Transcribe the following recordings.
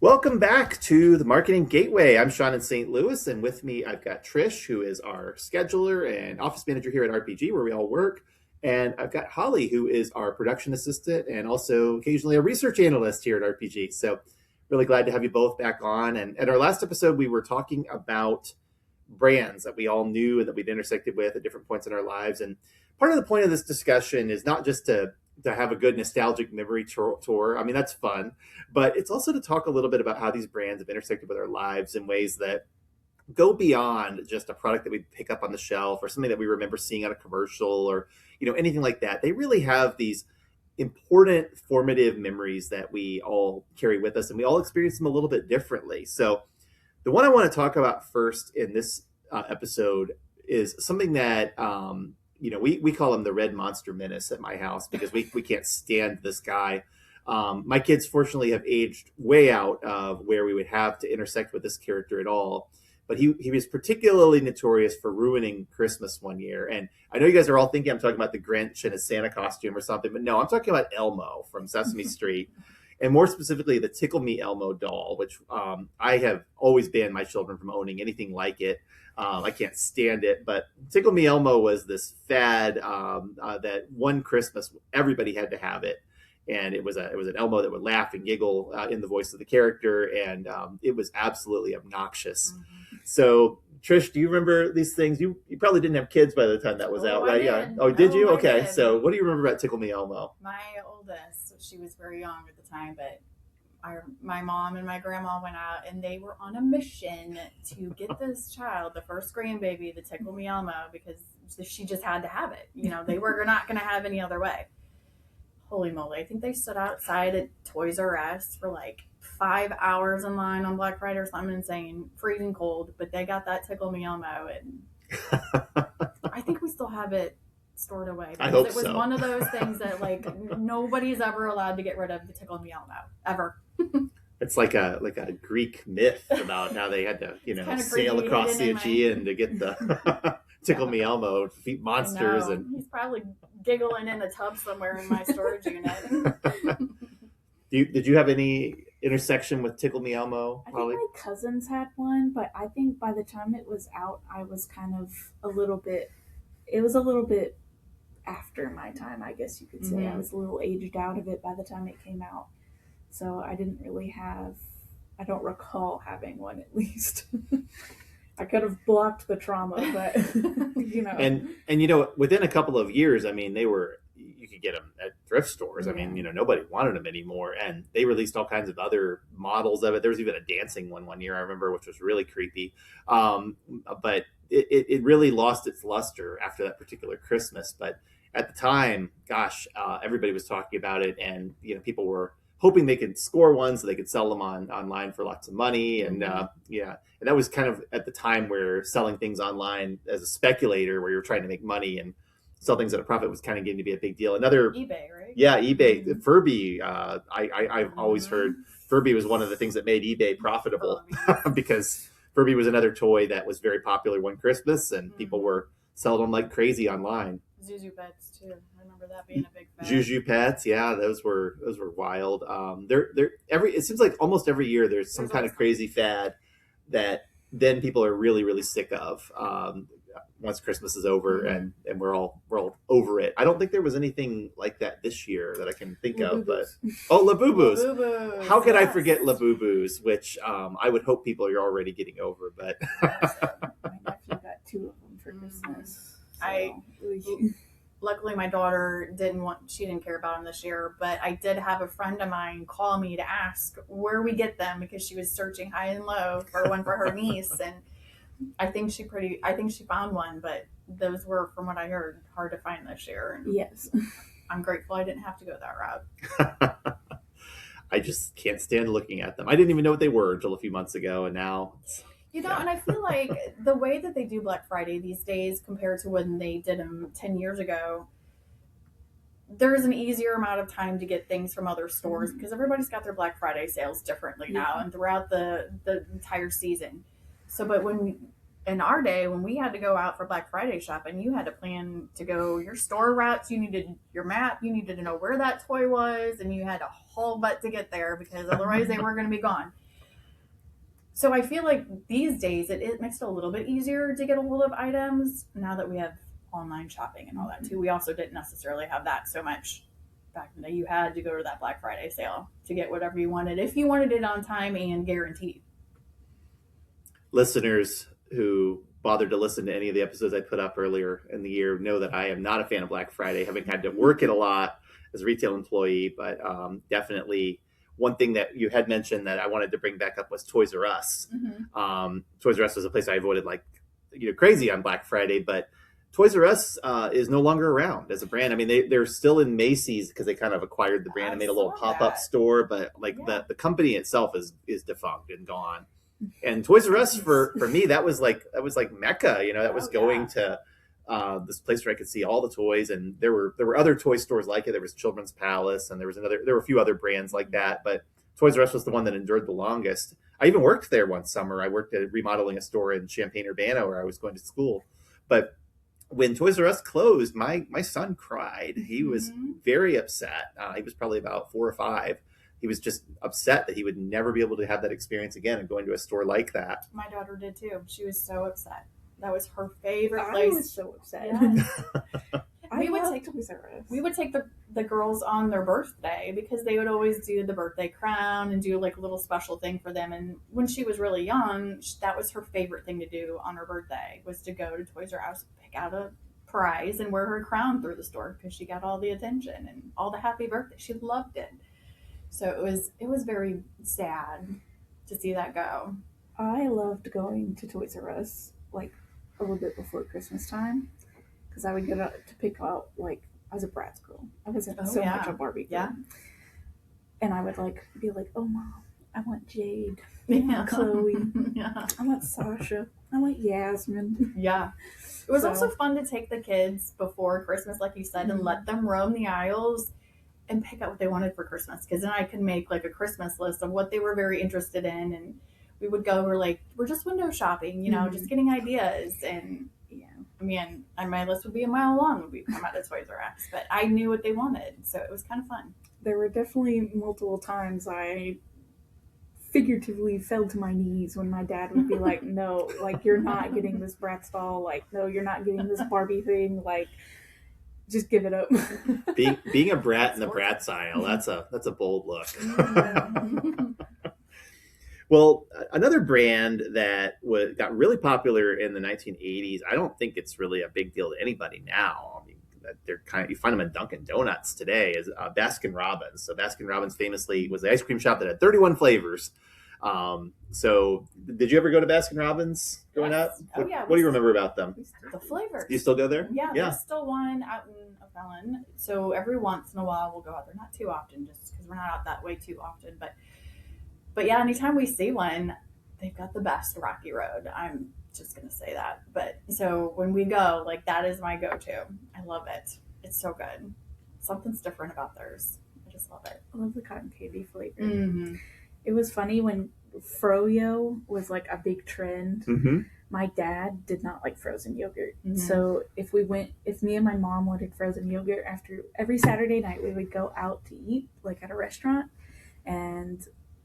Welcome back to the Marketing Gateway. I'm Sean in St. Louis, and with me I've got Trish, who is our scheduler and office manager here at RPG, where we all work. And I've got Holly, who is our production assistant and also occasionally a research analyst here at RPG. So, really glad to have you both back on. And at our last episode, we were talking about brands that we all knew and that we'd intersected with at different points in our lives. And part of the point of this discussion is not just to have a good nostalgic memory tour. I mean, that's fun, but it's also to talk a little bit about how these brands have intersected with our lives in ways that go beyond just a product that we pick up on the shelf or something that we remember seeing on a commercial or anything like that. They really have these important formative memories that we all carry with us, and we all experience them a little bit differently. So the one I want to talk about first in this episode is something that we call him the Red Monster Menace at my house because we can't stand this guy. My kids fortunately have aged way out of where we would have to intersect with this character at all. But he was particularly notorious for ruining Christmas one year. And I know you guys are all thinking I'm talking about the Grinch in his Santa costume or something, but no, I'm talking about Elmo from Sesame Street. And more specifically, the Tickle Me Elmo doll, which I have always banned my children from owning anything like it. I can't stand it. But Tickle Me Elmo was this fad that one Christmas everybody had to have it, and it was an Elmo that would laugh and giggle in the voice of the character, and it was absolutely obnoxious. Mm-hmm. So, Trish, do you remember these things? You probably didn't have kids by the time that was out, right? Yeah. Oh, did you? Okay. So, what do you remember about Tickle Me Elmo? My oldest, she was very young at the time, but my mom and my grandma went out and they were on a mission to get this child, the first grandbaby, the Tickle Me Elmo, because she just had to have it. They were not going to have any other way. Holy moly. I think they stood outside at Toys R Us for like 5 hours in line on Black Friday or something insane, freezing cold, but they got that Tickle Me Elmo, and I think we still have it stored away. I hope it was so. One of those things that like nobody's ever allowed to get rid of the Tickle Me Elmo ever. It's like a Greek myth about how they had to sail across the Aegean to get the Tickle Me Elmo to defeat monsters, and he's probably giggling in the tub somewhere in my storage unit. Did you have any intersection with Tickle Me Elmo? I think my cousins had one, but I think by the time it was out, I was kind of it was a little bit after my time, I guess you could say. Mm-hmm. I was a little aged out of it by the time it came out. So I don't recall having one, at least. I could have blocked the trauma, but And within a couple of years, I mean, you could get them at thrift stores. Yeah. I mean, nobody wanted them anymore, and they released all kinds of other models of it. There was even a dancing one year I remember, which was really creepy. But it really lost its luster after that particular Christmas. But at the time, gosh, everybody was talking about it, and people were hoping they could score one so they could sell them online for lots of money. And and that was kind of at the time where selling things online as a speculator, where you're trying to make money and sell things at a profit, was kind of getting to be a big deal. Another eBay, right? Yeah, eBay. Mm-hmm. Furby. I've always heard Furby was one of the things that made eBay profitable because Furby was another toy that was very popular one Christmas, and people were selling them like crazy online. Zuzu Pets too. I remember that being a big fan. Zuzu Pets, yeah, those were wild. It seems like almost every year there's some kind of crazy fad that then people are really, really sick of once Christmas is over, and we're all over it. I don't think there was anything like that this year that I can think of, but Labubu's. How could I forget Labubu's, which I would hope people are already getting over, but my nephew got 2 of them for Christmas. So. Luckily my daughter didn't care about them this year, but I did have a friend of mine call me to ask where we get them because she was searching high and low for one for her niece, and I think she found one, but those were, from what I heard, hard to find this year. And yes. I'm grateful I didn't have to go that route. I just can't stand looking at them. I didn't even know what they were until a few months ago, and now and I feel like the way that they do Black Friday these days compared to when they did them 10 years ago, there's an easier amount of time to get things from other stores because everybody's got their Black Friday sales differently now and throughout the entire season. So, but in our day, when we had to go out for Black Friday shopping, you had to plan to go your store routes. You needed your map. You needed to know where that toy was, and you had a whole butt to get there because otherwise they were going to be gone. So I feel like these days it makes it a little bit easier to get a hold of items now that we have online shopping and all that too. We also didn't necessarily have that so much back in the day. You had to go to that Black Friday sale to get whatever you wanted if you wanted it on time and guaranteed. Listeners who bothered to listen to any of the episodes I put up earlier in the year know that I am not a fan of Black Friday, having had to work it a lot as a retail employee. But definitely one thing that you had mentioned that I wanted to bring back up was Toys R Us. Toys R Us was a place I avoided like crazy on Black Friday, but Toys R Us is no longer around as a brand. I mean, they're still in Macy's because they kind of acquired the brand and made a little pop-up store, but like the company itself is defunct and gone. And Toys R Us for me that was like Mecca, that was going to this place where I could see all the toys, and there were other toy stores like it. There was Children's Palace, and there were a few other brands like that, but Toys R Us was the one that endured the longest. I even worked there one summer. I worked at remodeling a store in Champaign-Urbana where I was going to school. But when Toys R Us closed, my son cried. He was very upset. He was probably about 4 or 5. He was just upset that he would never be able to have that experience again and going to a store like that. My daughter did too. She was so upset. That was her favorite place. I was so upset. Yeah. We would take Toys R Us. We would take the girls on their birthday because they would always do the birthday crown and do like a little special thing for them. And when she was really young, that was her favorite thing to do on her birthday, was to go to Toys R Us, pick out a prize and wear her crown through the store because she got all the attention and all the happy birthday. She loved it. So it was very sad to see that go. I loved going to Toys R Us like a little bit before Christmas time because I would get out to pick out, like, I was a Bratz girl. I wasn't much a Barbie girl. Yeah. And I would like be like, oh Mom, I want Jade. I want Chloe. I want Sasha. I want Yasmin. Yeah. It was also fun to take the kids before Christmas, like you said, and let them roam the aisles and pick out what they wanted for Christmas, because then I could make like a Christmas list of what they were very interested in, and we would go, we're just window shopping, just getting ideas. And I mean, and my list would be a mile long when we come out of Toys R Us, but I knew what they wanted, so it was kind of fun. There were definitely multiple times I figuratively fell to my knees when my dad would be like, no, like, you're not getting this Bratz doll, like, no, you're not getting this Barbie thing, like, just give it up. being a brat in the Bratz aisle, that's a bold look. Well, another brand that got really popular in the 1980s, I don't think it's really a big deal to anybody now. I mean, they're you find them in Dunkin' Donuts today, is Baskin Robbins. So Baskin Robbins famously was the ice cream shop that had 31 flavors. So did you ever go to Baskin Robbins growing up? Oh, yeah. What do you remember about them? The flavors. You still go there? Yeah. There's still one out in O'Fallon. So every once in a while we'll go out there. Not too often, just because we're not out that way too often. But yeah, anytime we see one, they've got the best Rocky Road. I'm just going to say that. But so when we go, like, that is my go-to. I love it. It's so good. Something's different about theirs. I just love it. I love the cotton candy flavor. Mm-hmm. It was funny when Froyo was like a big trend. Mm-hmm. My dad did not like frozen yogurt. Mm-hmm. So if me and my mom wanted frozen yogurt, after every Saturday night, we would go out to eat, like at a restaurant, and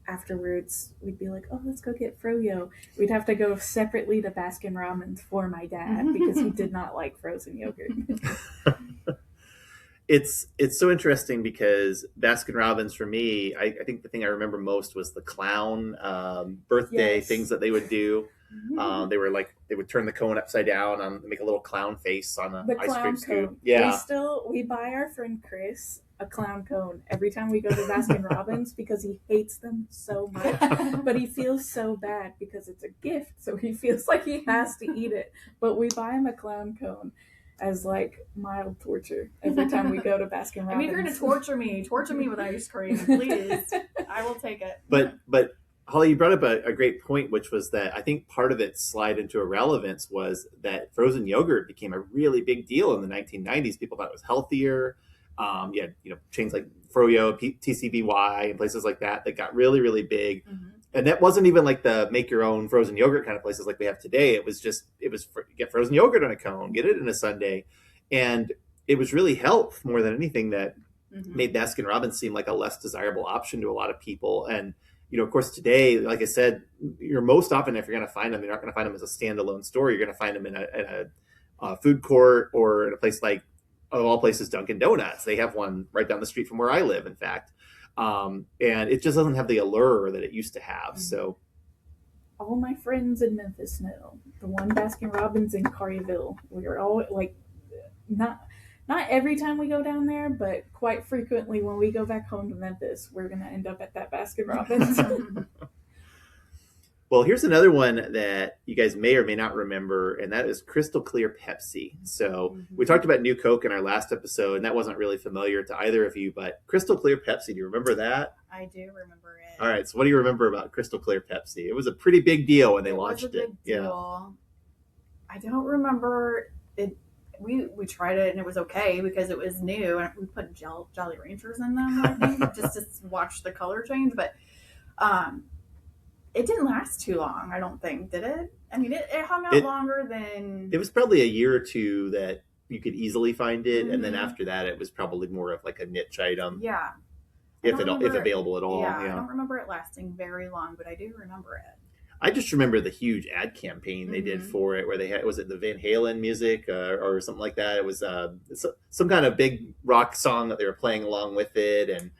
afterwards we'd be like, oh, let's go get Froyo. We'd have to go separately to Baskin Robbins for my dad because he did not like frozen yogurt. It's so interesting because Baskin Robbins, for me, I think the thing I remember most was the clown birthday things that they would do. They would turn the cone upside down and make a little clown face on an ice cream scoop. Yeah. We buy our friend Chris a clown cone every time we go to Baskin Robbins because he hates them so much. But he feels so bad because it's a gift, so he feels like he has to eat it. But we buy him a clown cone as like mild torture every time we go to Baskin Robbins. I mean, if you're going to torture me with ice cream, please. I will take it. But Holly, you brought up a great point, which was that I think part of its slide into irrelevance was that frozen yogurt became a really big deal in the 1990s. People thought it was healthier. You had chains like Froyo, TCBY, and places like that got really, really big. Mm-hmm. And that wasn't even like the make your own frozen yogurt kind of places like we have today. It was get frozen yogurt on a cone, get it in a sundae. And it was really health more than anything that made Baskin Robbins seem like a less desirable option to a lot of people. And, of course, today, like I said, you're most often, if you're going to find them, you're not going to find them as a standalone store. You're going to find them in a food court, or in a place like, of all places, Dunkin' Donuts. They have one right down the street from where I live, in fact. And it just doesn't have the allure that it used to have. So all my friends in Memphis know the one Baskin Robbins in Collierville. We are all like, not every time we go down there, but quite frequently when we go back home to Memphis, we're gonna end up at that Baskin Robbins. Well, here's another one that you guys may or may not remember, and that is Crystal Clear Pepsi. So we talked about New Coke in our last episode, and that wasn't really familiar to either of you, but Crystal Clear Pepsi, do you remember that? I do remember it. All right, so what do you remember about Crystal Clear Pepsi? It was a pretty big deal when they launched it. Was a big deal. I don't remember it. We tried it and it was okay because it was new, and we put Jolly Ranchers in them, I think, just to watch the color change. But it didn't last too long, I don't think, did it? I mean, it hung out longer than... It was probably a year or two that you could easily find it, and then after that, it was probably more of like a niche item. Yeah. If available at all. Yeah, I don't remember it lasting very long, but I do remember it. I just remember the huge ad campaign they did for it, where they had, was it the Van Halen music or something like that? It was some kind of big rock song that they were playing along with it, and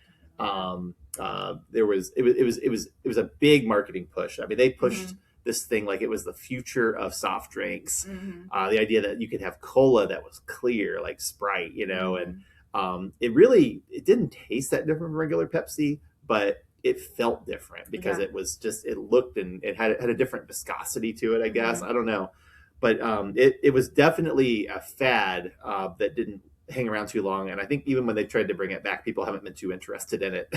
it was a big marketing push. I mean, they pushed this thing like it was the future of soft drinks. The idea that you could have cola that was clear, like Sprite, and it didn't taste that different from regular Pepsi, but it felt different because it was just, it looked and it had a different viscosity to it, I guess. I don't know. But it was definitely a fad that didn't hang around too long. And I think even when they tried to bring it back, people haven't been too interested in it.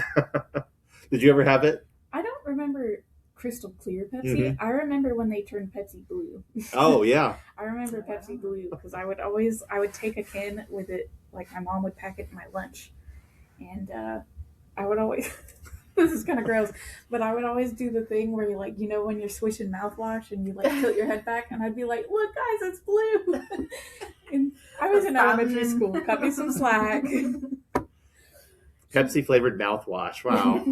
Did you ever have it? I don't remember Crystal Clear Pepsi. I remember when they turned Pepsi Blue. Oh, yeah. I remember Pepsi Blue because I would take a can with it, like my mom would pack it in my lunch. And I would always... This is kind of gross, but I would always do the thing where you when you're switching mouthwash and you tilt your head back, and I'd be like, "Look, guys, it's blue." And I was in elementary school. Cut me some slack. Pepsi flavored mouthwash. Wow,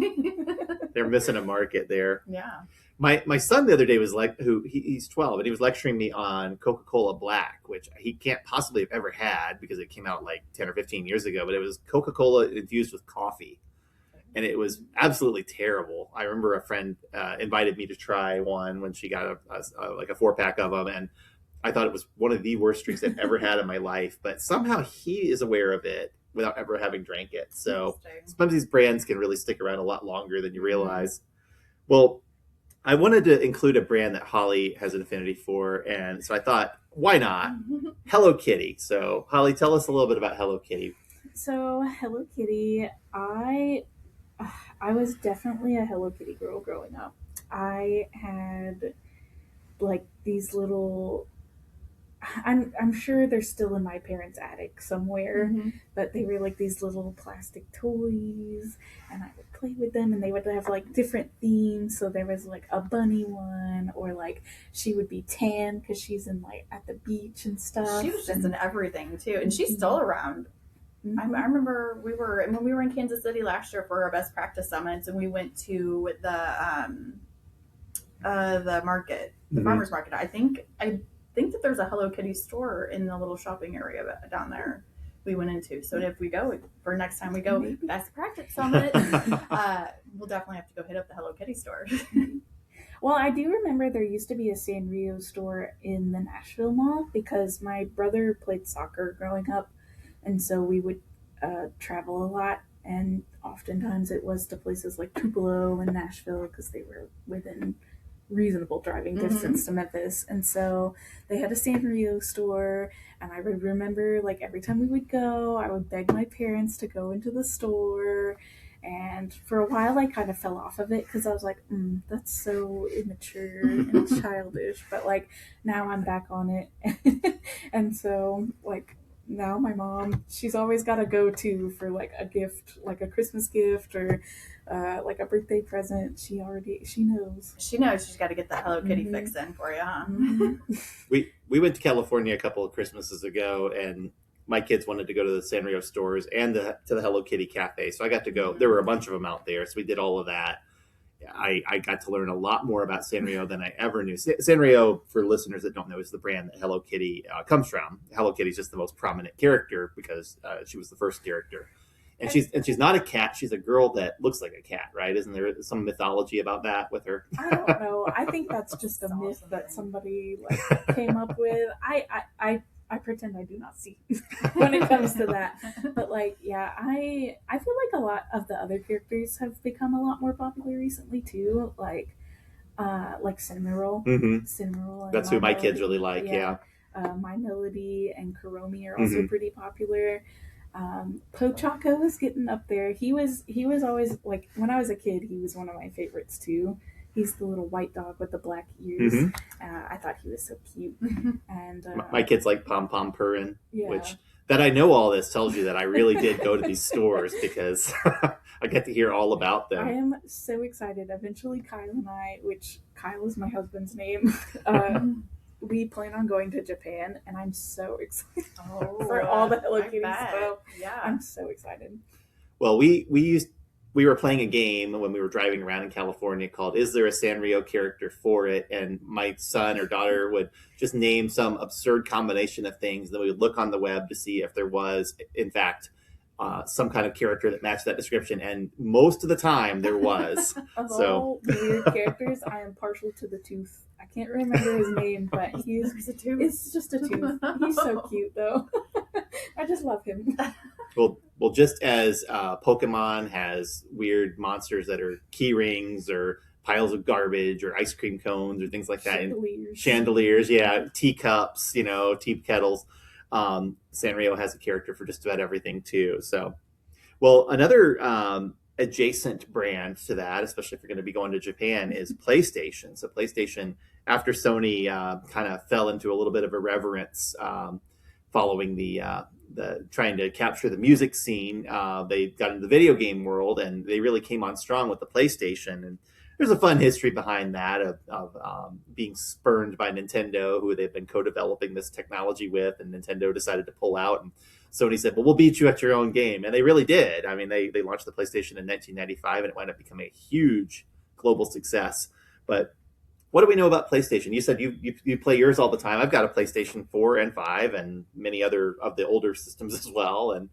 they're missing a market there. Yeah. My son the other day was he's 12, and he was lecturing me on Coca-Cola Black, which he can't possibly have ever had because it came out like 10 or 15 years ago. But it was Coca-Cola infused with coffee. And it was absolutely terrible. I remember a friend invited me to try one when she got a 4-pack of them, and I thought it was one of the worst drinks I've ever had in my life. But somehow he is aware of it without ever having drank it. So sometimes these brands can really stick around a lot longer than you realize. Well, I wanted to include a brand that Holly has an affinity for, and so I thought, why not? Hello Kitty. So Holly, tell us a little bit about Hello Kitty. So Hello Kitty, I was definitely a Hello Kitty girl growing up. I had these little... I'm sure they're still in my parents' attic somewhere, but they were these little plastic toys, and I would play with them, and they would have different themes. So there was a bunny one, or she would be tan because she's in at the beach and stuff. She was just in everything too, and she's still around. I remember when we were in Kansas City last year for our best practice summits, and we went to the market, the farmers market. I think that there's a Hello Kitty store in the little shopping area down there we went into. So if we go for next time we go best practice summit, we'll definitely have to go hit up the Hello Kitty store. Well, I do remember there used to be a Sanrio store in the Nashville Mall because my brother played soccer growing up. And so we would travel a lot, and oftentimes it was to places like Tupelo and Nashville because they were within reasonable driving distance to Memphis. And so they had a Sanrio store, and I would remember every time we would go, I would beg my parents to go into the store. And for a while, I kind of fell off of it because I was like, that's so immature and childish. But now I'm back on it. And so now my mom, she's always got a go-to for a gift, a Christmas gift or a birthday present. She knows she's got to get that Hello Kitty fix in for you, huh? We went to California a couple of Christmases ago, and my kids wanted to go to the Sanrio stores and to the Hello Kitty cafe, so I got to go. There were a bunch of them out there, so we did all of that. I got to learn a lot more about Sanrio than I ever knew. Sanrio, for listeners that don't know, is the brand that Hello Kitty comes from. Hello Kitty is just the most prominent character because she was the first character, and she's not a cat. She's a girl that looks like a cat, right? Isn't there some mythology about that with her? I don't know. I think that's just a myth that somebody like came up with. I pretend I do not see when it comes to that. But like, yeah, I feel like a lot of the other characters have become a lot more popular recently too. Like Cinnamoroll. Mm-hmm. Cinnamoroll. That's who my kids really like. Yeah. My Melody and Kuromi are also pretty popular. Pochako was getting up there. He was always like when I was a kid. He was one of my favorites too. He's the little white dog with the black ears. I thought he was so cute. And my kids like Pom Pom Purin, which that I know all this tells you that I really did go to these stores because I get to hear all about them. I am so excited. Eventually, Kyle and I, which Kyle is my husband's name, we plan on going to Japan, and I'm so excited for all the Hello Kitty stuff. Yeah, I'm so excited. Well, we were playing a game when we were driving around in California called "Is There a Sanrio Character for It?" And my son or daughter would just name some absurd combination of things. Then we would look on the web to see if there was, in fact, some kind of character that matched that description. And most of the time, there was. Of all weird characters, I am partial to the Tooth. I can't remember his name, but he's a tooth. It's just a tooth. He's so cute, though. I just love him. Well, just as Pokemon has weird monsters that are key rings or piles of garbage or ice cream cones or things like that. Chandeliers, yeah, teacups, tea kettles. Sanrio has a character for just about everything too. So, well, another adjacent brand to that, especially if you're going to be going to Japan, is PlayStation. So PlayStation, after Sony kind of fell into a little bit of irreverence following the trying to capture the music scene, they got into the video game world and they really came on strong with the PlayStation. And there's a fun history behind that of being spurned by Nintendo, who they've been co-developing this technology with, and Nintendo decided to pull out. And Sony said, well, we'll beat you at your own game. And they really did. I mean, they launched the PlayStation in 1995, and it wound up becoming a huge global success. But what do we know about PlayStation? You said you play yours all the time. I've got a PlayStation 4 and 5 and many other of the older systems as well. And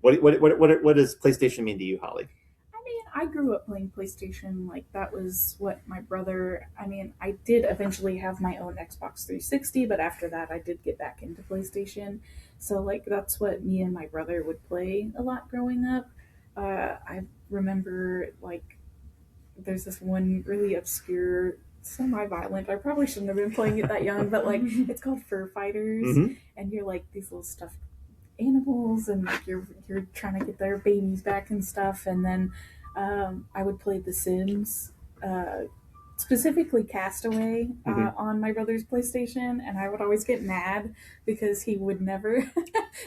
what does PlayStation mean to you, Holly? I mean, I grew up playing PlayStation. Like, that was what my brother... I mean, I did eventually have my own Xbox 360, but after that, I did get back into PlayStation. So, like, that's what me and my brother would play a lot growing up. I remember, like, there's this one really obscure, semi-violent... I probably shouldn't have been playing it that young, but, like, it's called Fur Fighters, and you're, like, these little stuffed animals, and like you're trying to get their babies back and stuff. And then I would play The Sims, specifically Castaway, on my brother's PlayStation, and I would always get mad because he would never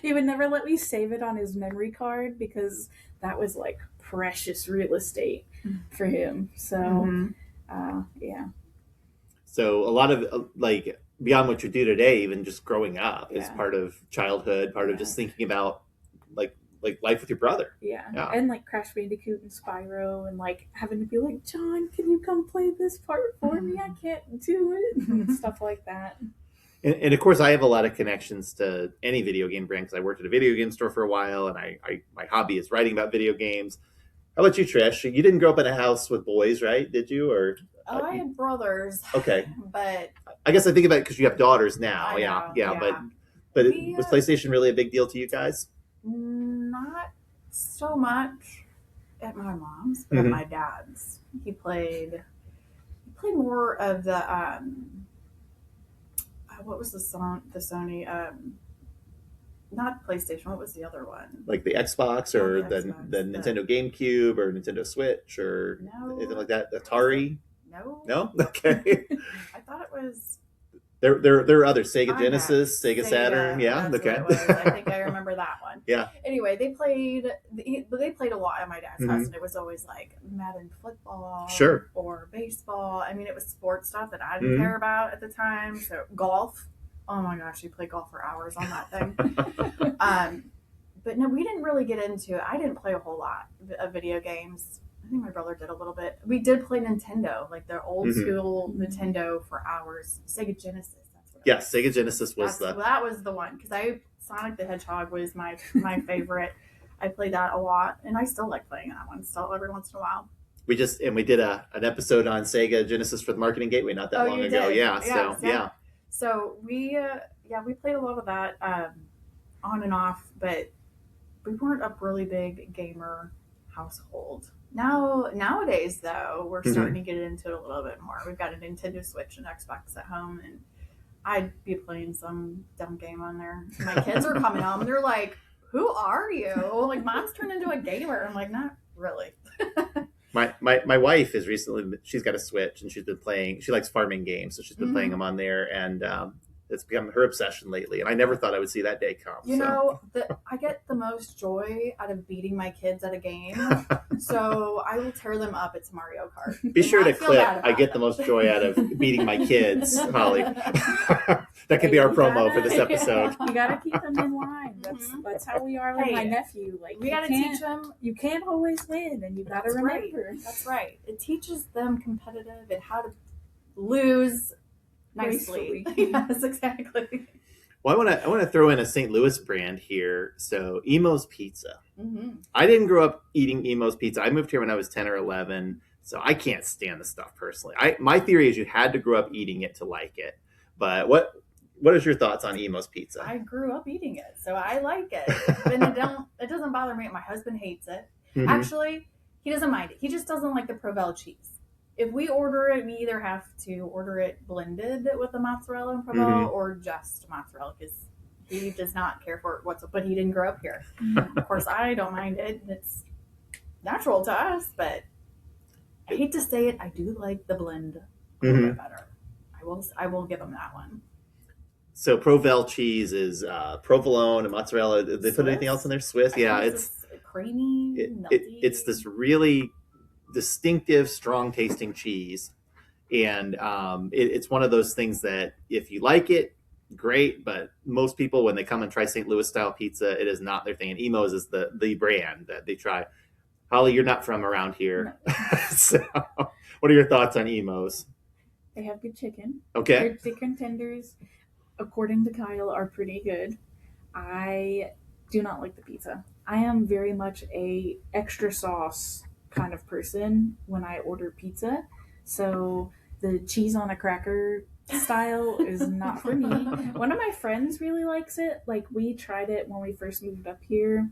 let me save it on his memory card because that was like precious real estate for him. So yeah. So a lot of like beyond what you do today, even just growing up is part of childhood, part of just thinking about like life with your brother. Yeah. And like Crash Bandicoot and Spyro, and like having to be like, John, can you come play this part for me? I can't do it. And stuff like that. And of course, I have a lot of connections to any video game brand because I worked at a video game store for a while, and I my hobby is writing about video games. How about you, Trish? You didn't grow up in a house with boys, right? Did you? Or I had brothers. Okay. But I guess I think about it because you have daughters now. Yeah. But was PlayStation really a big deal to you guys? Not so much at my mom's, but at my dad's. He played more of the what was the Sony not PlayStation, what was the other one? Like the Xbox or the Nintendo GameCube or Nintendo Switch or anything like that? Atari? No? Okay. I thought it was... There are other Sega Genesis, Sega Saturn. Yeah, okay. I think I remember that one. Yeah. Anyway, they played a lot at my dad's house, and it was always like Madden football, or baseball. I mean, it was sports stuff that I didn't care about at the time. So golf. Oh my gosh, you play golf for hours on that thing. But no, we didn't really get into it. I didn't play a whole lot of video games I think my brother did a little bit. We did play Nintendo, like the old school Nintendo for hours. Sega Genesis. That's what. Yes, Sega Genesis was that was the one because Sonic the Hedgehog was my favorite. I played that a lot, and I still like playing that one still every once in a while. We did an episode on Sega Genesis for the Marketing Gateway not that long ago. Did. Yeah. So we played a lot of that on and off, but we weren't a really big gamer household. Nowadays though, we're starting to get into it a little bit more. We've got a Nintendo Switch and Xbox at home, and I'd be playing some dumb game on there. My kids are coming home and they're like, "Who are you?" Like, Mom's turned into a gamer. I'm like, not really. My wife is she's got a Switch and she's been playing. She likes farming games, so she's been playing them on there, and it's become her obsession lately. And I never thought I would see that day come. You know, I get the most joy out of beating my kids at a game, so I will tear them up. It's Mario Kart. Be sure to clip. I get the most joy out of beating my kids, Holly. That could be our promo for this episode. You gotta keep them in line. That's how we are with my nephew. Like, we gotta teach them. You can't always win, and you gotta remember. That's right. It teaches them competitive and how to lose nicely. Yes, exactly. Well, I want to throw in a St. Louis brand here. So Emo's Pizza. I didn't grow up eating Emo's Pizza. I moved here when I was 10 or 11, so I can't stand the stuff personally. My theory is you had to grow up eating it to like it. But what is your thoughts on Emo's Pizza? I grew up eating it, so I like it. And it doesn't bother me. My husband hates it. Actually, he doesn't mind it. He just doesn't like the Provel cheese. If we order it, we either have to order it blended with the mozzarella and Provel or just mozzarella, because he does not care for it whatsoever. But he didn't grow up here. Of course, I don't mind it. It's natural to us, but I hate to say it, I do like the blend a little bit better. I will give him that one. So Provel cheese is provolone and mozzarella. Did they put anything else in there? Swiss? Yeah, it's creamy, it's this really distinctive, strong tasting cheese, and it's one of those things that if you like it, great. But most people, when they come and try St. Louis style pizza, it is not their thing. And Emo's is the brand that they try. Holly, you're not from around here, no. So what are your thoughts on Emo's? They have good chicken. Okay. Their chicken tenders, according to Kyle, are pretty good. I do not like the pizza. I am very much a extra sauce kind of person when I order pizza. So the cheese on a cracker style is not for me. One of my friends really likes it. Like, we tried it when we first moved up here,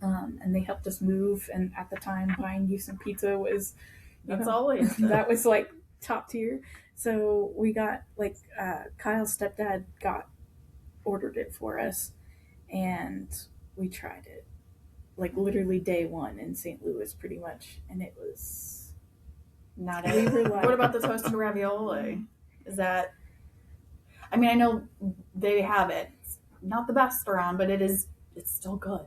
and they helped us move. And at the time, buying you some pizza was, always that was like top tier. So we got Kyle's stepdad ordered it for us, and we tried it like literally day one in St. Louis pretty much, and it was not it. What about the toasted ravioli? Is that, I mean, I know they have it. It's not the best around, but it's still good.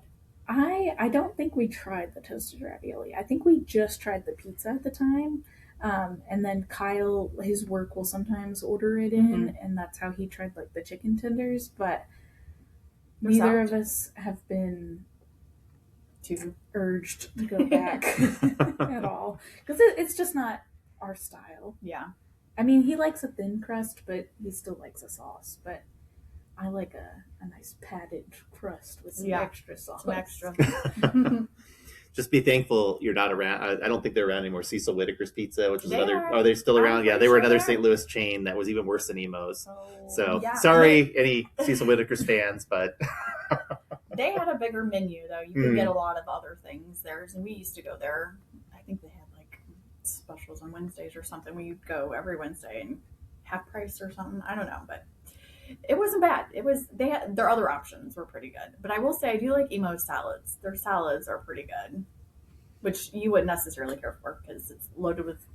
I don't think we tried the toasted ravioli. I think we just tried the pizza at the time. And then Kyle, his work will sometimes order it in, and that's how he tried like the chicken tenders. But neither of us have been too urged to go back at all, because it's just not our style. Yeah, I mean, he likes a thin crust, but he still likes a sauce. But I like a nice padded crust with some extra sauce. Some extra. Just be thankful you're not around. I don't think they're around anymore. Cecil Whitaker's Pizza, which is are they still around? Yeah, they were another St. Louis chain that was even worse than Emo's. So sorry, any Cecil Whitaker's fans, but they had a bigger menu though. You could get a lot of other things there, and we used to go there. I think they had like specials on Wednesdays or something. We'd go every Wednesday and half price or something. I don't know, but it wasn't bad. Their other options were pretty good. But I will say I do like Emo's salads. Their salads are pretty good, which you wouldn't necessarily care for because it's loaded with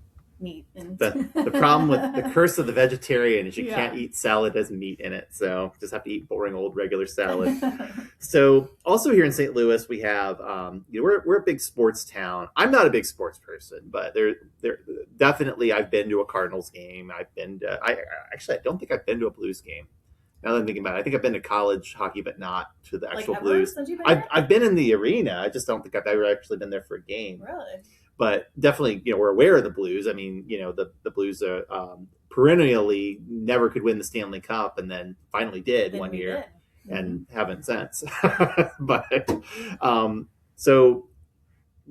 meat. And the problem with the curse of the vegetarian is you can't eat salad that has meat in it. So just have to eat boring old regular salad. So also here in St. Louis, we have, we're a big sports town. I'm not a big sports person, but there definitely I've been to a Cardinals game. I don't think I've been to a Blues game. Now that I'm thinking about it, I think I've been to college hockey, but not to the actual Blues. I've been in the arena. I just don't think I've ever actually been there for a game. Really? but definitely, we're aware of the Blues. I mean, the Blues are perennially never could win the Stanley Cup, and then finally did Then one we year, did. and haven't since. But so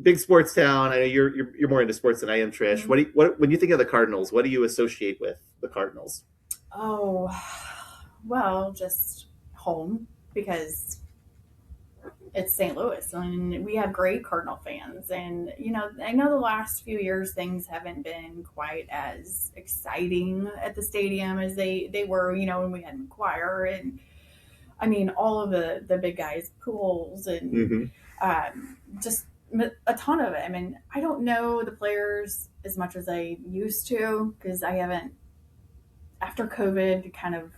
big sports town. I know you're more into sports than I am, Trish. What when you think of the Cardinals, what do you associate with the Cardinals? Oh, well, just home, because it's St. Louis and we have great Cardinal fans. And, I know the last few years things haven't been quite as exciting at the stadium as they were, when we had McGuire and, I mean, all of the big guys, Pools and just a ton of it. I mean, I don't know the players as much as I used to, because I haven't, after COVID, kind of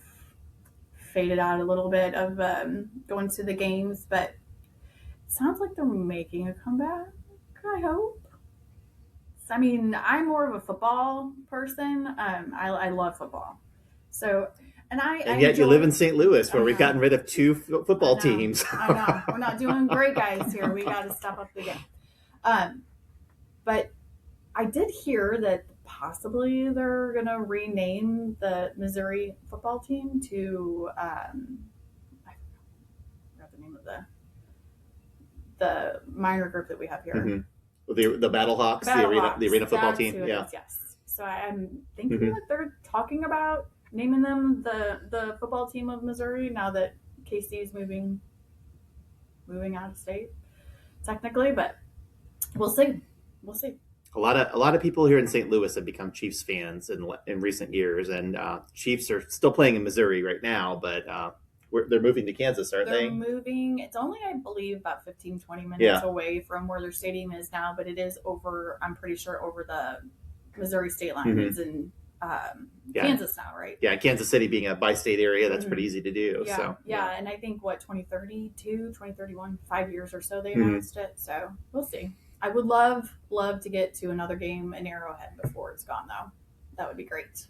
faded out a little bit of going to the games, but it sounds like they're making a comeback. I hope. I mean, I'm more of a football person. I love football. So, and yet you live in St. Louis, where we've gotten rid of two football teams. I know. We're not doing great, guys, here. We got to step up the game. But I did hear that possibly they're going to rename the Missouri football team to, I forgot the name of the minor group that we have here. The Battlehawks, the arena football team. Yeah. Yes. So I'm thinking that they're talking about naming them the football team of Missouri now that KC is moving out of state, technically, but we'll see. A lot of people here in St. Louis have become Chiefs fans in recent years, and Chiefs are still playing in Missouri right now, but they're moving to Kansas, aren't they? They're moving. It's only, I believe, about 15, 20 minutes away from where their stadium is now, but it is over, I'm pretty sure, over the Missouri state line. It's in Kansas now, right? Yeah, Kansas City being a bi-state area, that's pretty easy to do. Yeah, so and I think, 2032, 2031, 5 years or so they announced it, so we'll see. I would love to get to another game in Arrowhead before it's gone, though. That would be great.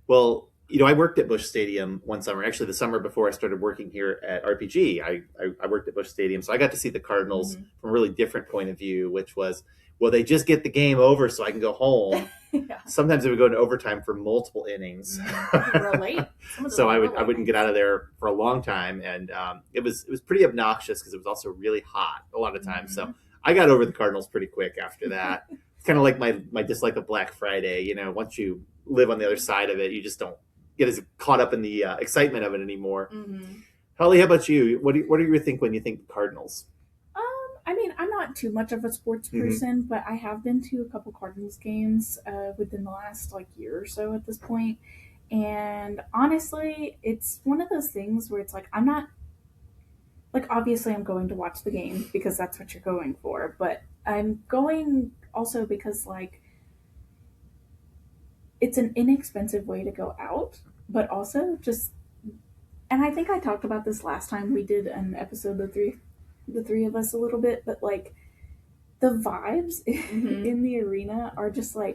Well, I worked at Busch Stadium one summer. Actually, the summer before I started working here at RPG, I worked at Busch Stadium. So I got to see the Cardinals from a really different point of view, which was, well, they just get the game over so I can go home. Sometimes it would go into overtime for multiple innings. Real late. So I wouldn't get out of there for a long time. And it was pretty obnoxious because it was also really hot a lot of times. So I got over the Cardinals pretty quick after that. It's kind of like my dislike of Black Friday. Once you live on the other side of it, you just don't get as caught up in the excitement of it anymore. Holly, how about you? What do you think when you think Cardinals? I mean, I'm not too much of a sports person, but I have been to a couple Cardinals games within the last year or so at this point. And honestly, it's one of those things where it's I'm not, obviously I'm going to watch the game because that's what you're going for, but I'm going also because it's an inexpensive way to go out, but also just, and I think I talked about this last time we did an episode, the three of us a little bit, but the vibes in the arena are just I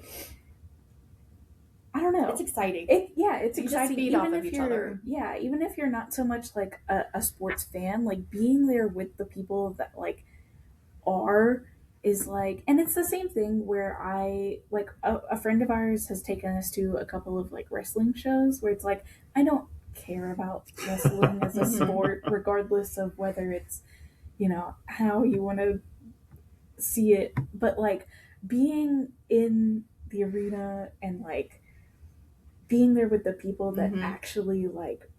don't know. It's exciting. It's you exciting. Just feed even off if of each you're, other. Yeah, even if you're not so much a sports fan, being there with the people that are is and it's the same thing where I a friend of ours has taken us to a couple of wrestling shows where it's I don't care about wrestling as a sport regardless of whether it's how you want to see it, but being in the arena and being there with the people that actually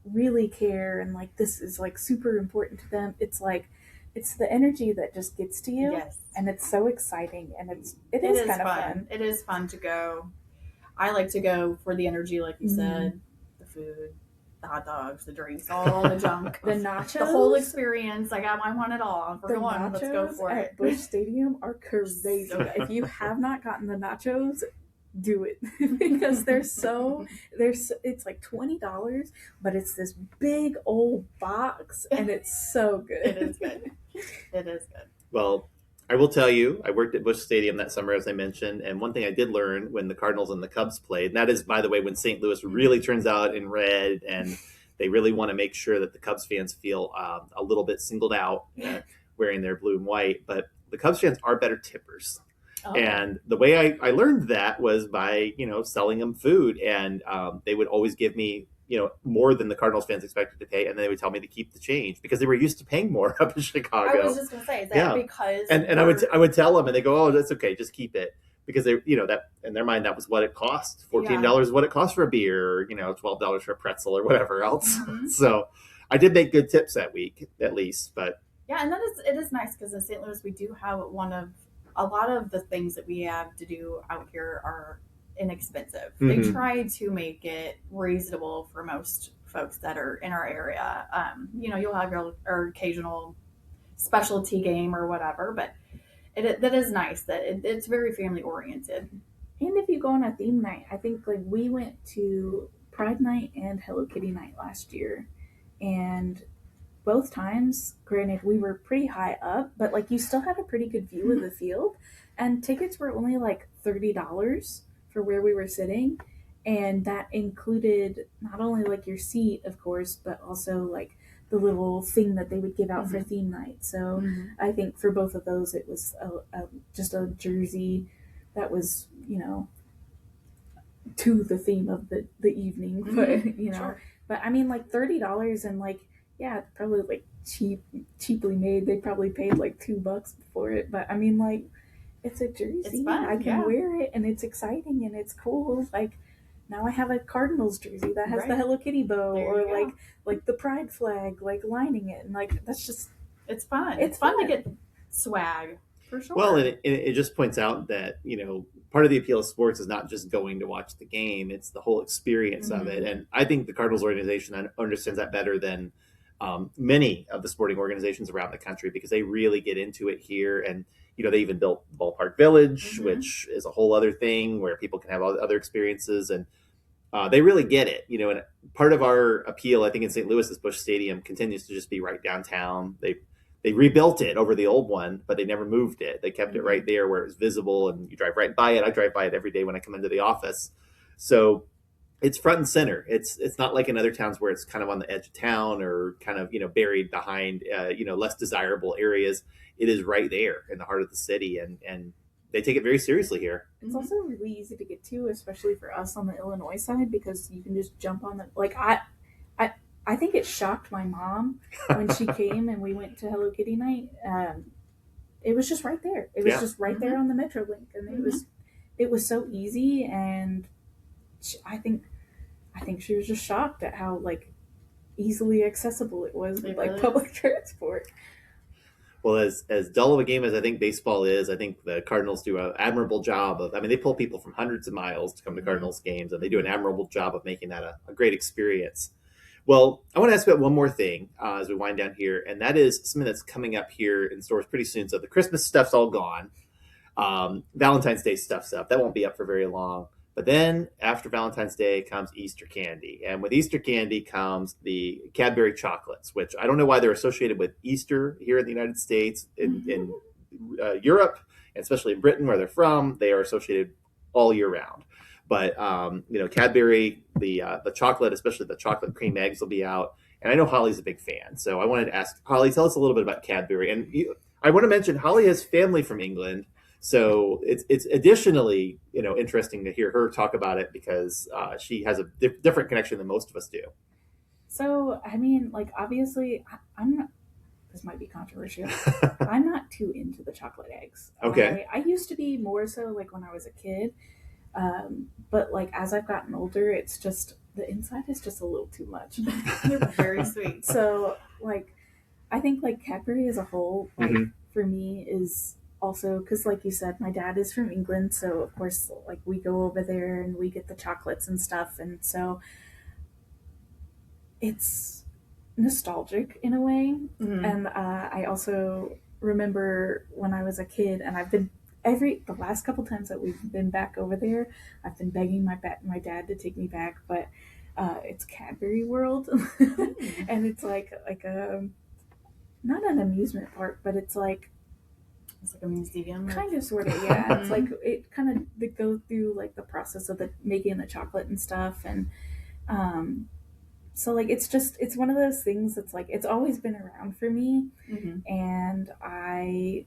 really care and this is super important to them, it's the energy that just gets to you. Yes. And it's so exciting, and it is kind of fun. It is fun to go. I like to go for the energy, like you said, the food, the hot dogs, the drinks, all the junk, the nachos, the whole experience. I want it all. For one, let's go for it. Busch Stadium are crazy. So if you have not gotten the nachos, do it because it's $20, but it's this big old box and it's so good. It is good. Well, I will tell you, I worked at Busch Stadium that summer, as I mentioned, and one thing I did learn when the Cardinals and the Cubs played, and that is, by the way, when St. Louis really turns out in red, and they really want to make sure that the Cubs fans feel a little bit singled out wearing their blue and white, but the Cubs fans are better tippers. Oh. And the way I learned that was by, selling them food. And they would always give me, more than the Cardinals fans expected to pay. And they would tell me to keep the change because they were used to paying more up in Chicago. I was just going to say, is that Yeah. because And I would tell them and they go, oh, that's okay. Just keep it. Because they, that in their mind, that was what it cost. $14 is what it cost for a beer, or, $12 for a pretzel or whatever else. So I did make good tips that week, at least. But yeah, and it is nice because in St. Louis we do have a lot of the things that we have to do out here are inexpensive. They try to make it reasonable for most folks that are in our area. You'll have your occasional specialty game or whatever, but that is nice that it's very family oriented. And if you go on a theme night, I think like we went to Pride Night and Hello Kitty Night last year, and both times, granted, we were pretty high up, but like you still had a pretty good view of the field, and tickets were only like $30 for where we were sitting, and that included not only like your seat, of course, but also like the little thing that they would give out for theme night. So I think for both of those, it was just a jersey that was, to the theme of the evening, but Sure. but I mean like $30 and like yeah, probably like cheaply made. They probably paid like $2 for it, but I mean like it's a jersey. It's fun, I can wear it and it's exciting and it's cool. Like now I have a Cardinals jersey that has the Hello Kitty bow or like the pride flag like lining it, and like that's just it's fun. It's fun to get swag. For sure. Well, and it just points out that, part of the appeal of sports is not just going to watch the game, it's the whole experience of it. And I think the Cardinals organization understands that better than many of the sporting organizations around the country, because they really get into it here. And, they even built Ballpark Village, which is a whole other thing where people can have all other experiences. And they really get it, and part of our appeal, I think, in St. Louis is Busch Stadium continues to just be right downtown. They rebuilt it over the old one, but they never moved it. They kept it right there where it was visible, and you drive right by it. I drive by it every day when I come into the office. So it's front and center. It's not like in other towns where it's kind of on the edge of town or kind of, buried behind, less desirable areas. It is right there in the heart of the city, and they take it very seriously here. It's also really easy to get to, especially for us on the Illinois side, because you can just jump on the I think it shocked my mom when she came and we went to Hello Kitty Night. It was just right there. It was just right there on the MetroLink, and it was so easy. And I think she was just shocked at how like easily accessible it was with like public transport. Well, as dull of a game as I think baseball is, I think the Cardinals do an admirable job of. I mean, they pull people from hundreds of miles to come to Cardinals games, and they do an admirable job of making that a great experience. Well, I want to ask about one more thing as we wind down here, and that is something that's coming up here in stores pretty soon. So the Christmas stuff's all gone. Valentine's Day stuff's up. That won't be up for very long. But then after Valentine's Day comes Easter candy. And with Easter candy comes the Cadbury chocolates, which I don't know why they're associated with Easter here in the United States. In Europe, and especially in Britain, where they're from, they are associated all year round. But Cadbury, the chocolate, especially the chocolate cream eggs, will be out. And I know Holly's a big fan, so I wanted to ask Holly, tell us a little bit about Cadbury. And I want to mention Holly has family from England, so it's additionally interesting to hear her talk about it, because she has a different connection than most of us do. So I mean, like obviously, I'm not. This might be controversial. I'm not too into the chocolate eggs. Okay. I used to be more so like when I was a kid. But like as I've gotten older, it's just the inside is just a little too much. They're very sweet. So like I think like Cadbury as a whole, like for me is also because like you said, my dad is from England, so of course like we go over there and we get the chocolates and stuff, and so it's nostalgic in a way. And I also remember when I was a kid, and I've been the last couple times that we've been back over there, I've been begging my dad to take me back, but it's Cadbury World, and it's like a not an amusement park, but it's like a museum, kind of sort of, yeah. It's like it kind of they go through like the process of making the chocolate and stuff, and so like it's one of those things that's like it's always been around for me, and I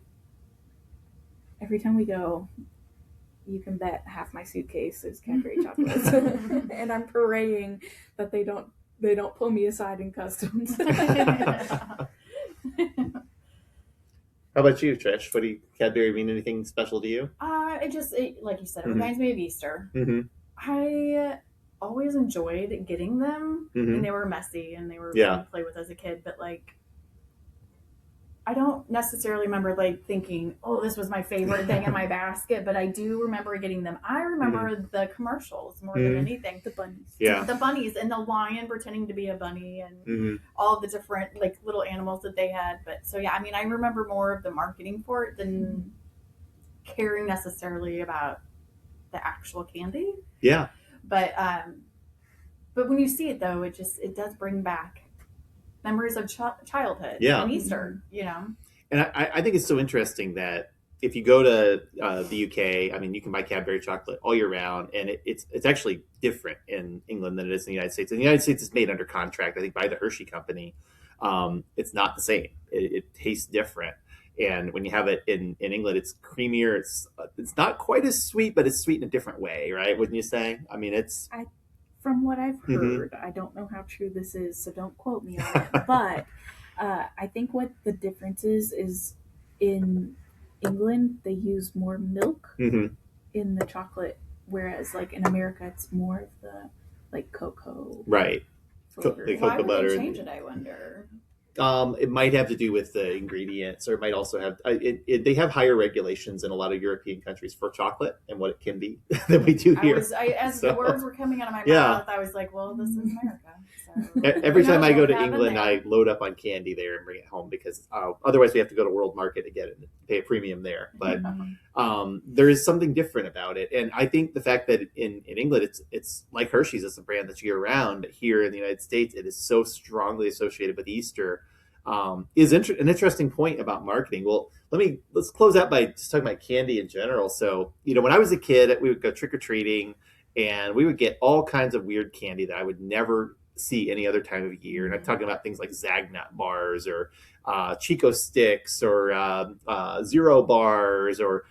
every time we go, you can bet half my suitcase is Cadbury chocolates, and I'm praying that they don't pull me aside in customs. How about you, Trish? What do Cadbury mean? Anything special to you? It like you said, it Mhm. reminds me of Easter. Mm-hmm. I always enjoyed getting them, Mm-hmm. and they were messy and they were Yeah. fun to play with as a kid. But like, I don't necessarily remember like thinking, "Oh, this was my favorite thing in my basket," but I do remember getting them. I remember the commercials more than anything. The bunnies. Yeah. The bunnies and the lion pretending to be a bunny and Mm-hmm. all the different like little animals that they had. But so yeah, I mean, I remember more of the marketing for it than caring necessarily about the actual candy. Yeah. But when you see it though, it does bring back memories of childhood Yeah. and Easter, you know. And I think it's so interesting that if you go to the UK, I mean, you can buy Cadbury chocolate all year round, and it's actually different in England than it is in the United States. In the United States, it's made under contract, I think, by the Hershey Company. It's not the same. It tastes different. And when you have it in England, it's creamier. It's not quite as sweet, but it's sweet in a different way, right? Wouldn't you say? I mean, From what I've Mhm. heard, I don't know how true this is, so don't quote me on it. But I think what the difference is in England they use more milk Mhm. in the chocolate, whereas like in America it's more of the like cocoa Right. flavor. The Why cocoa would butter. they change it? I wonder. It might have to do with the ingredients, or it might also have. They have higher regulations in a lot of European countries for chocolate and what it can be than we do here. As So, the words were coming out of my yeah. mouth, I was like, "Well, this is America." So Every who knows time I what go we to have in England, there. I load up on candy there and bring it home because otherwise we have to go to World Market to get it and pay a premium there. But there is something different about it, and I think the fact that in England it's like Hershey's, it's a brand that's year round, but here in the United States it is so strongly associated with Easter. Is an interesting point about marketing. Well, let's close out by just talking about candy in general. So, when I was a kid, we would go trick or treating, and we would get all kinds of weird candy that I would never see any other time of year. And I'm talking about things like Zagnut bars or Chico sticks or Zero bars or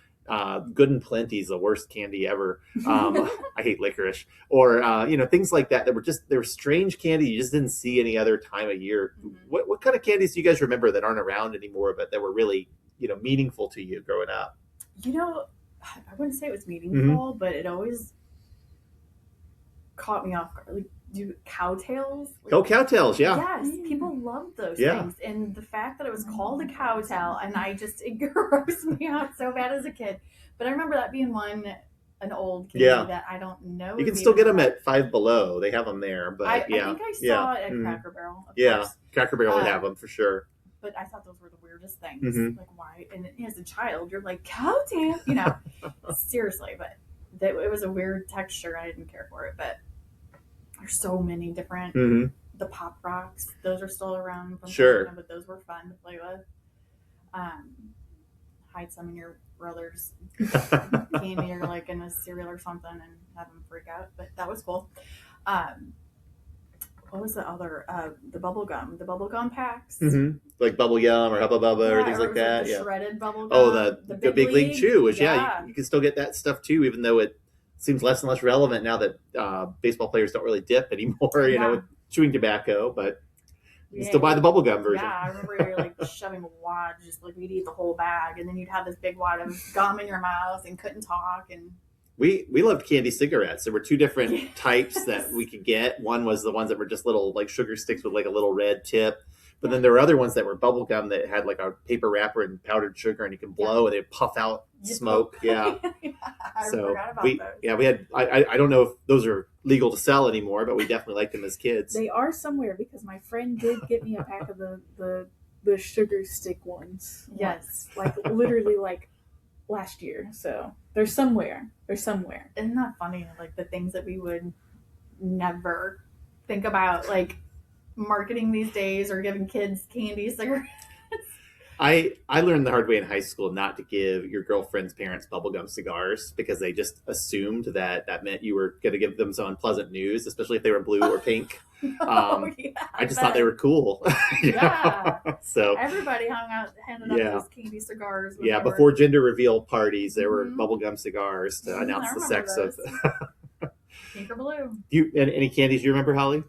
Good and Plenty's the worst candy ever. I hate licorice. Or things like that they were strange candy you just didn't see any other time of year. What kind of candies do you guys remember that aren't around anymore, but that were really meaningful to you growing up? I wouldn't say it was meaningful, but it always caught me off guard. Like, cowtails? Cowtails, yeah. Yes, people love those Yeah. things. And the fact that it was called a cowtail, and it grossed me out so bad as a kid. But I remember that being an old candy that I don't know. You can still get them at Five Below. They have them there, but I think I saw it at Cracker Barrel. Of course. Cracker Barrel would have them for sure. But I thought those were the weirdest things. Like, why? And as a child, you're like, cowtail, seriously. But it was a weird texture. I didn't care for it. But there's so many different. The Pop Rocks, those are still around. From Florida, but those were fun to play with. Hide some in your brother's candy or like in a cereal or something and have them freak out. But that was cool. What was the other? The bubble gum packs. Like Bubble Yum or Hubba Bubba or things like that. The shredded bubble gum. Oh, the Big League Chew is you can still get that stuff too, even though it seems less and less relevant now that baseball players don't really dip anymore. With chewing tobacco, but you can still buy the bubble gum version. Yeah, I remember you were like shoving a wad, just like we'd eat the whole bag, and then you'd have this big wad of gum in your mouth and couldn't talk. And we loved candy cigarettes. There were two different types that we could get. One was the ones that were just little like sugar sticks with like a little red tip. But then there were other ones that were bubble gum that had like a paper wrapper and powdered sugar, and you can blow and they puff out smoke. Yeah. I forgot about those. We had. I don't know if those are legal to sell anymore, but we definitely liked them as kids. They are somewhere because my friend did get me a pack of the sugar stick ones. Yes, like literally like last year. So they're somewhere. Isn't that funny? Like the things that we would never think about, like marketing these days or giving kids candy cigarettes. I learned the hard way in high school not to give your girlfriend's parents bubblegum cigars because they just assumed that that meant you were going to give them some unpleasant news, especially if they were blue or pink. Oh, yeah, I just thought they were cool. Yeah. So everybody handed Yeah. out those candy cigars. when yeah, they were- before gender reveal parties, there were Mhm. bubblegum cigars to Mhm, announce I the remember sex of. pink or blue. Any candies you remember, Holly?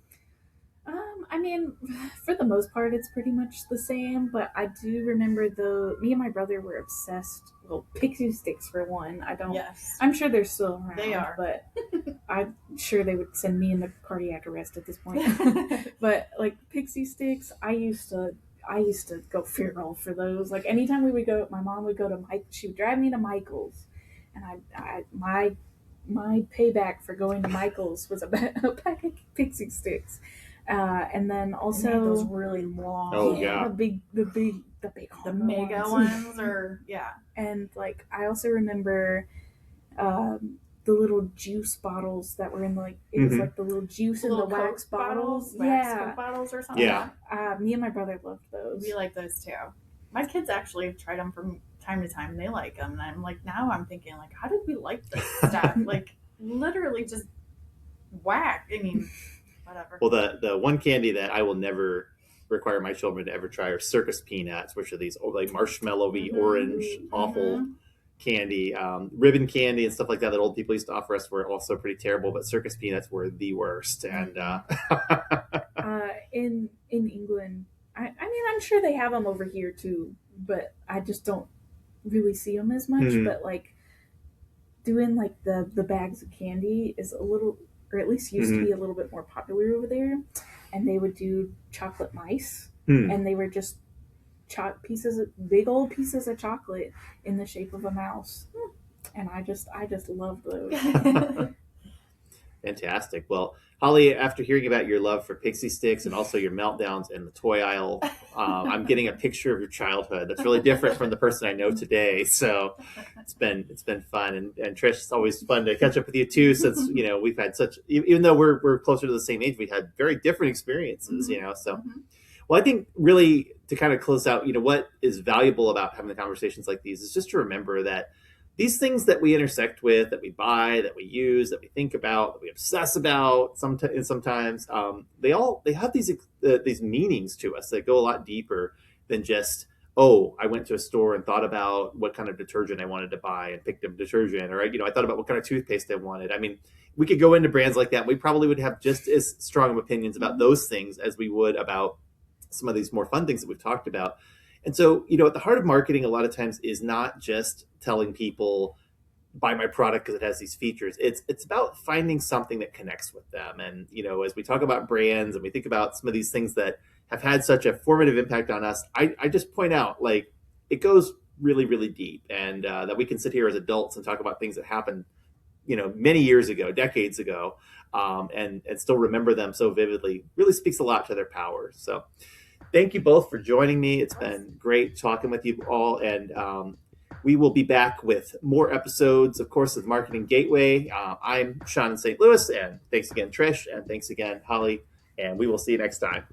I mean, for the most part, it's pretty much the same. But I do remember me and my brother were obsessed. Well, pixie sticks for one. I don't. Yes. I'm sure they're still around. They are. but I'm sure they would send me into cardiac arrest at this point. But like pixie sticks, I used to go feral for those. Like anytime we would go, my mom would go to Mike. She would drive me to Michael's, and my payback for going to Michael's was a pack of pixie sticks. And then also And they had those really long. Oh, yeah. the big The mega ones, or yeah. And like I also remember the little juice bottles that were in like it was Mhm. like the little juice in the Little wax Coke bottles. wax Yeah. Coke bottles or something. Yeah. Me and my brother loved those. We like those too. My kids actually have tried them from time to time, and they like them. And I'm like, now I'm thinking, like, how did we like this stuff? Like, literally just whack. I mean, whatever. Well, the one candy that I will never require my children to ever try are circus peanuts, which are these like marshmallowy Mhm. orange awful Mhm. candy. Ribbon candy and stuff like that old people used to offer us were also pretty terrible, but circus peanuts were the worst. And In England, I mean, I'm sure they have them over here too, but I just don't really see them as much. Mhm. But like doing like the bags of candy is a little, or at least used to be a little bit more popular over there. And they would do chocolate mice, and they were just big old pieces of chocolate in the shape of a mouse. And I just love those. Fantastic. Well, Holly, after hearing about your love for pixie sticks and also your meltdowns in the toy aisle, I'm getting a picture of your childhood that's really different from the person I know today. So it's been fun, and Trish, it's always fun to catch up with you too. Since we've had such, even though we're closer to the same age, we had very different experiences. So. Mhm. Well, I think really to kind of close out, what is valuable about having the conversations like these is just to remember that these things that we intersect with, that we buy, that we use, that we think about, that we obsess about, sometimes they have these meanings to us that go a lot deeper than just, oh, I went to a store and thought about what kind of detergent I wanted to buy and picked up detergent, or I thought about what kind of toothpaste I wanted. I mean, we could go into brands like that. And we probably would have just as strong of opinions about those things as we would about some of these more fun things that we've talked about. And so, at the heart of marketing, a lot of times is not just telling people buy my product because it has these features. It's about finding something that connects with them. And, as we talk about brands and we think about some of these things that have had such a formative impact on us, I just point out, like, it goes really, really deep, and that we can sit here as adults and talk about things that happened, many years ago, decades ago, and still remember them so vividly really speaks a lot to their power. So thank you both for joining me. It's been great talking with you all, and we will be back with more episodes, of course, of Marketing Gateway. I'm Sean in St. Louis, and thanks again, Trish, and thanks again, Holly, and we will see you next time.